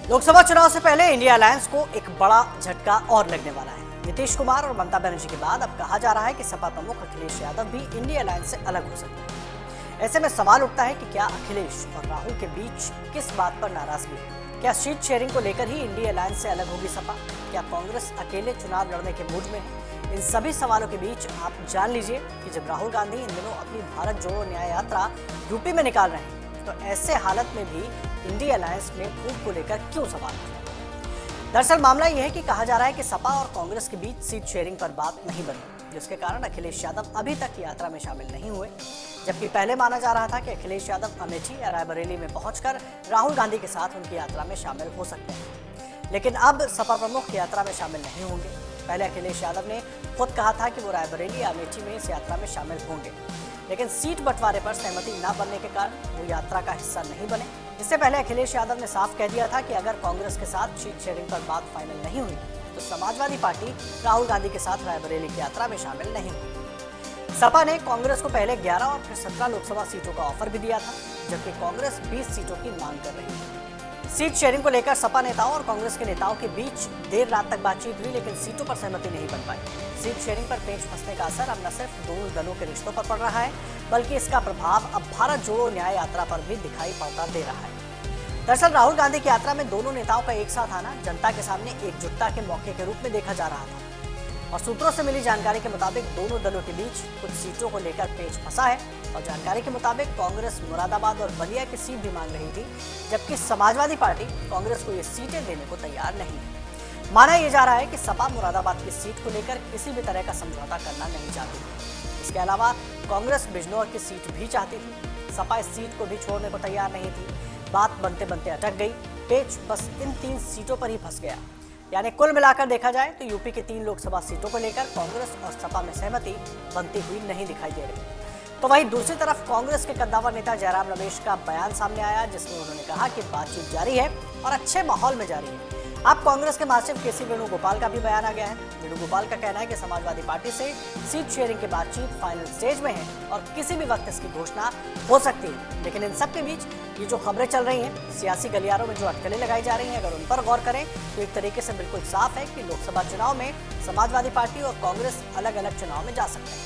लोकसभा चुनाव से पहले इंडिया अलायंस को एक बड़ा झटका और लगने वाला है। नीतीश कुमार और ममता बनर्जी के बाद अब कहा जा रहा है कि सपा प्रमुख अखिलेश यादव भी इंडिया अलायंस से अलग हो सकते हैं। ऐसे में सवाल उठता है कि क्या अखिलेश और राहुल के बीच किस बात पर नाराजगी है? क्या सीट शेयरिंग को लेकर ही इंडिया अलायंस से अलग होगी सपा? क्या कांग्रेस अकेले चुनाव लड़ने के मूड में है? इन सभी सवालों के बीच आप जान लीजिए कि जब राहुल गांधी इन दिनों अपनी भारत जोड़ो न्याय यात्रा यूपी में निकाल रहे हैं, तो ऐसे हालत में भी इंडिया अलायंस में फूट को लेकर क्यों सवाल है? दरअसल मामला यह है कि कहा जा रहा है कि सपा और कांग्रेस के बीच सीट शेयरिंग पर बात नहीं बनी, जिसके कारण अखिलेश यादव अभी तक यात्रा में शामिल नहीं हुए। जबकि पहले माना जा रहा था कि अखिलेश यादव अमेठी या रायबरेली में पहुंचकर राहुल गांधी के साथ उनकी यात्रा में शामिल हो सकते हैं, लेकिन अब सपा प्रमुख यात्रा में शामिल नहीं होंगे। पहले अखिलेश यादव ने खुद कहा था कि वो रायबरेली या अमेठी में इस यात्रा में शामिल होंगे, लेकिन सीट बंटवारे पर सहमति न बनने के कारण वो यात्रा का हिस्सा नहीं बने। इससे पहले अखिलेश यादव ने साफ कह दिया था कि अगर कांग्रेस के साथ सीट शेयरिंग पर बात फाइनल नहीं हुई तो समाजवादी पार्टी राहुल गांधी के साथ रायबरेली की यात्रा में शामिल नहीं हुई। सपा ने कांग्रेस को पहले 11 और फिर 17 लोकसभा सीटों का ऑफर भी दिया था, जबकि कांग्रेस 20 सीटों की मांग कर रही है। सीट शेयरिंग को लेकर सपा नेताओं और कांग्रेस के नेताओं के बीच देर रात तक बातचीत हुई, लेकिन सीटों पर सहमति नहीं बन पाई। सीट शेयरिंग पर पेंच फंसने का असर अब न सिर्फ दोनों दलों के रिश्तों पर पड़ रहा है, बल्कि इसका प्रभाव अब भारत जोड़ो न्याय यात्रा पर भी दिखाई पड़ता दे रहा है। दरअसल राहुल गांधी की यात्रा में दोनों नेताओं का एक साथ आना जनता के सामने एकजुटता के मौके के रूप में देखा जा रहा था, और सूत्रों से मिली जानकारी के मुताबिक दोनों दलों के बीच कुछ सीटों को लेकर पेच फंसा है। और जानकारी के मुताबिक कांग्रेस मुरादाबाद और बलिया की सीट भी मांग रही थी, जबकि समाजवादी पार्टी कांग्रेस को ये सीटें देने को तैयार नहीं है। माना यह जा रहा है कि सपा मुरादाबाद की सीट को लेकर किसी भी तरह का समझौता करना नहीं चाहती थी। इसके अलावा कांग्रेस बिजनौर की सीट भी चाहती थी। सपा इस सीट को भी छोड़ने को तैयार नहीं थी। बात बनते बनते अटक गई। पेच बस इन 3 सीटों पर ही फंस गया। यानी कुल मिलाकर देखा जाए तो यूपी की 3 लोकसभा सीटों को लेकर कांग्रेस और सपा में सहमति बनती हुई नहीं दिखाई दे रही। तो वहीं दूसरी तरफ कांग्रेस के कद्दावर नेता जयराम रमेश का बयान सामने आया, जिसमें उन्होंने कहा कि बातचीत जारी है और अच्छे माहौल में जारी है। अब कांग्रेस के महासचिव केसी वेणुगोपाल का भी बयान आ गया है। वेणुगोपाल का कहना है कि समाजवादी पार्टी से सीट शेयरिंग की बातचीत फाइनल स्टेज में है और किसी भी वक्त इसकी घोषणा हो सकती है। लेकिन इन सब के बीच ये जो खबरें चल रही हैं, सियासी गलियारों में जो अटकलें लगाई जा रही हैं, अगर उन पर गौर करें तो एक तरीके से बिल्कुल साफ है कि लोकसभा चुनाव में समाजवादी पार्टी और कांग्रेस अलग अलग चुनाव में जा सकते हैं।